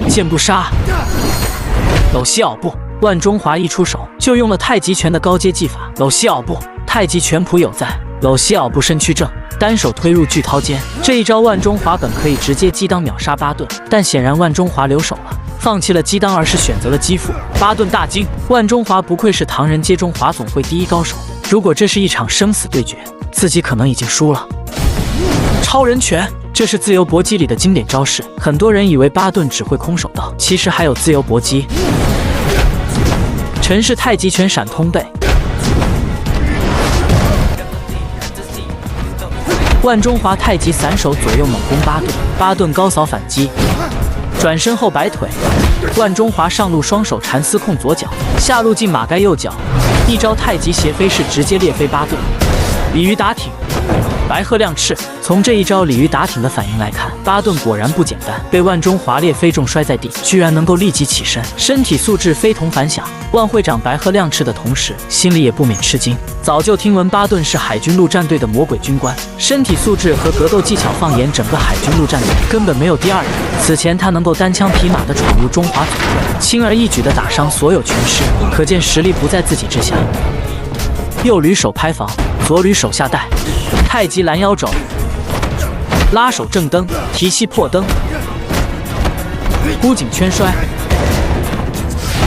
剑不杀，搂膝袄步。万中华一出手就用了太极拳的高阶技法搂膝袄步，太极拳谱有在，搂膝袄步身躯正，单手推入巨掏肩。这一招万中华本可以直接击裆秒杀巴顿，但显然万中华留手了，放弃了击裆，而是选择了击腹。巴顿大惊，万中华不愧是唐人街中华总会第一高手，如果这是一场生死对决，自己可能已经输了。超人拳，这是自由搏击里的经典招式，很多人以为巴顿只会空手道，其实还有自由搏击。陈氏太极拳闪通背，万中华太极散手左右猛攻巴顿，巴顿高扫反击，转身后摆腿，万中华上路双手缠丝控左脚，下路进马盖右脚，一招太极斜飞式直接裂飞巴顿。鲤鱼打挺，白鹤亮翅。从这一招鲤鱼打挺的反应来看，巴顿果然不简单，被万中华裂飞中摔在地，居然能够立即起身，身体素质非同凡响。万会长白鹤亮翅的同时，心里也不免吃惊。早就听闻巴顿是海军陆战队的魔鬼军官，身体素质和格斗技巧放眼整个海军陆战队根本没有第二人。此前他能够单枪匹马地闯入中华总会，轻而易举地打伤所有拳师，可见实力不在自己之下。右捋手拍防，左捋手下带，太极拦腰肘，拉手正蹬，提膝破蹬，箍颈圈摔，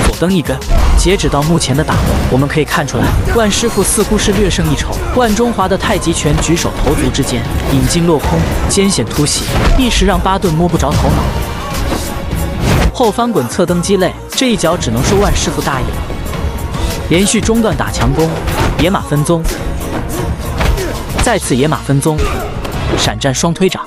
左蹬一根。截止到目前的打斗，我们可以看出来，万师傅似乎是略胜一筹。万中华的太极拳举手投足之间，引劲落空，艰险突袭，一时让巴顿摸不着头脑。后翻滚侧蹬击肋，这一脚只能说万师傅大意了。连续中段打强攻，野马分鬃，再次野马分鬃，闪战双推掌。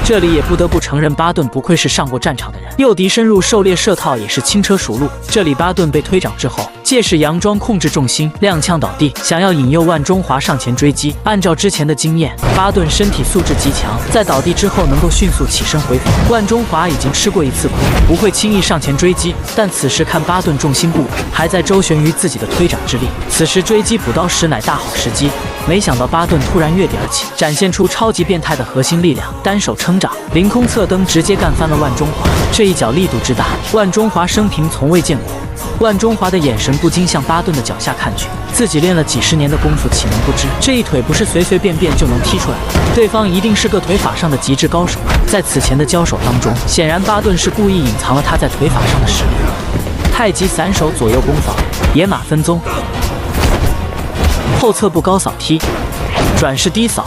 这里也不得不承认，巴顿不愧是上过战场的人，诱敌深入，狩猎射套也是轻车熟路。这里巴顿被推掌之后，借势佯装控制重心，踉跄倒地，想要引诱万中华上前追击。按照之前的经验，巴顿身体素质极强，在倒地之后能够迅速起身回防。万中华已经吃过一次亏，不会轻易上前追击。但此时看巴顿重心不稳，还在周旋于自己的推掌之力，此时追击补刀时乃大好时机。没想到巴顿突然跃地而起，展现出超级变态的核心力量，单手撑掌，凌空侧蹬，直接干翻了万中华。这一脚力度之大，万中华生平从未见过。万中华的眼神不禁向巴顿的脚下看去，自己练了几十年的功夫，岂能不知这一腿不是随随便便就能踢出来的？对方一定是个腿法上的极致高手。在此前的交手当中，显然巴顿是故意隐藏了他在腿法上的实力。太极散手左右攻防，野马分鬃，后侧步高扫踢，转式低扫，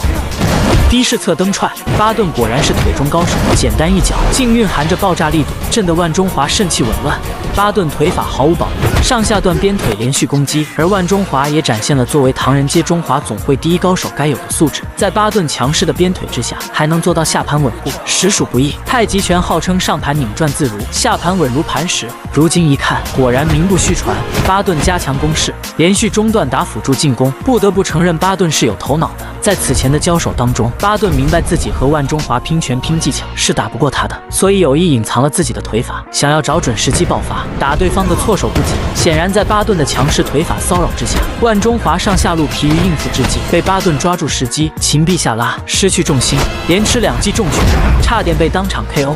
低式侧蹬踹。巴顿果然是腿中高手，简单一脚竟蕴含着爆炸力度，震得万中华肾气紊乱。巴顿腿法毫无保留，上下段鞭腿连续攻击，而万中华也展现了作为唐人街中华总会第一高手该有的素质，在巴顿强势的鞭腿之下，还能做到下盘稳步，实属不易。太极拳号称上盘拧转自如，下盘稳如磐石，如今一看，果然名不虚传。巴顿加强攻势，连续中段打辅助进攻，不得不承认巴顿是有头脑的。在此前的交手当中，巴顿明白自己和万中华拼拳拼技巧是打不过他的，所以有意隐藏了自己的腿法，想要找准时机爆发，打对方的措手不及。显然在巴顿的强势腿法骚扰之下，万中华上下路疲于应付之际，被巴顿抓住时机，擒臂下拉，失去重心，连吃2记重拳，差点被当场 KO。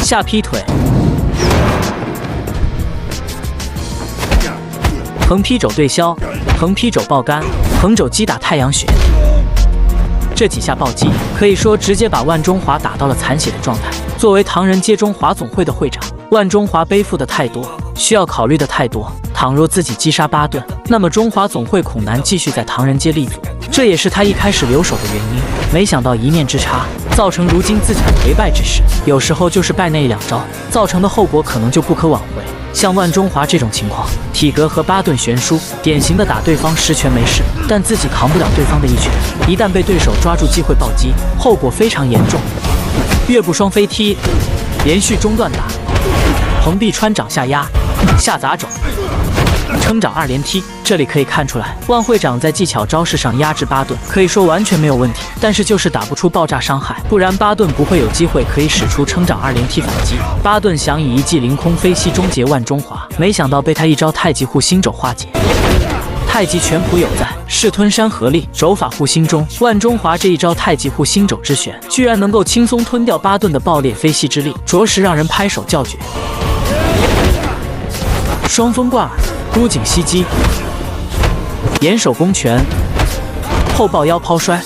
下劈腿，横劈肘对削，横劈肘爆杆，横肘击打太阳穴。这几下暴击可以说直接把万中华打到了残血的状态。作为唐人街中华总会的会长，万中华背负的太多，需要考虑的太多。倘若自己击杀巴顿，那么中华总会恐难继续在唐人街立足，这也是他一开始留手的原因。没想到一念之差，造成如今自己的颓败之势。有时候就是败那1-2招，造成的后果可能就不可挽回。像万中华这种情况，体格和巴顿悬殊，典型的打对方10拳没事，但自己扛不了对方的1拳，一旦被对手抓住机会暴击，后果非常严重。越步双飞踢，连续中段打，横臂穿掌下压，下砸肘，撑掌2连踢。这里可以看出来，万会长在技巧招式上压制巴顿，可以说完全没有问题，但是就是打不出爆炸伤害，不然巴顿不会有机会可以使出撑掌2连踢反击。巴顿想以1记凌空飞膝终结万中华，没想到被他一招太极护心肘化解。太极拳谱有在，势吞山合力，肘法护心中。万中华这一招太极护心肘之旋，居然能够轻松吞掉巴顿的爆裂飞膝之力，着实让人拍手叫绝。双峰贯耳，箍颈膝击，掩手攻拳，后抱腰抛摔。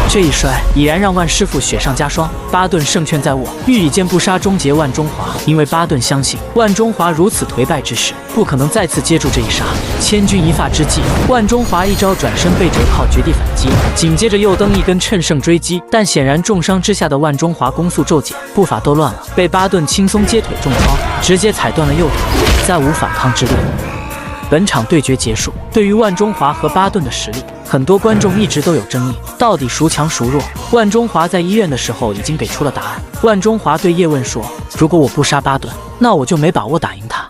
这一摔已然让万师傅雪上加霜，巴顿胜券在握，欲以剑不杀终结万中华。因为巴顿相信万中华如此颓败之势，不可能再次接住这一杀。千钧一发之际，万中华一招转身背折靠绝地反击，紧接着又蹬一根乘胜追击。但显然重伤之下的万中华攻速骤减，步伐都乱了，被巴顿轻松接腿重抛，直接踩断了右腿，再无反抗之力。本场对决结束，对于万中华和巴顿的实力，很多观众一直都有争议，到底孰强孰弱？万中华在医院的时候已经给出了答案。万中华对叶问说：“如果我不杀巴顿，那我就没把握打赢他。”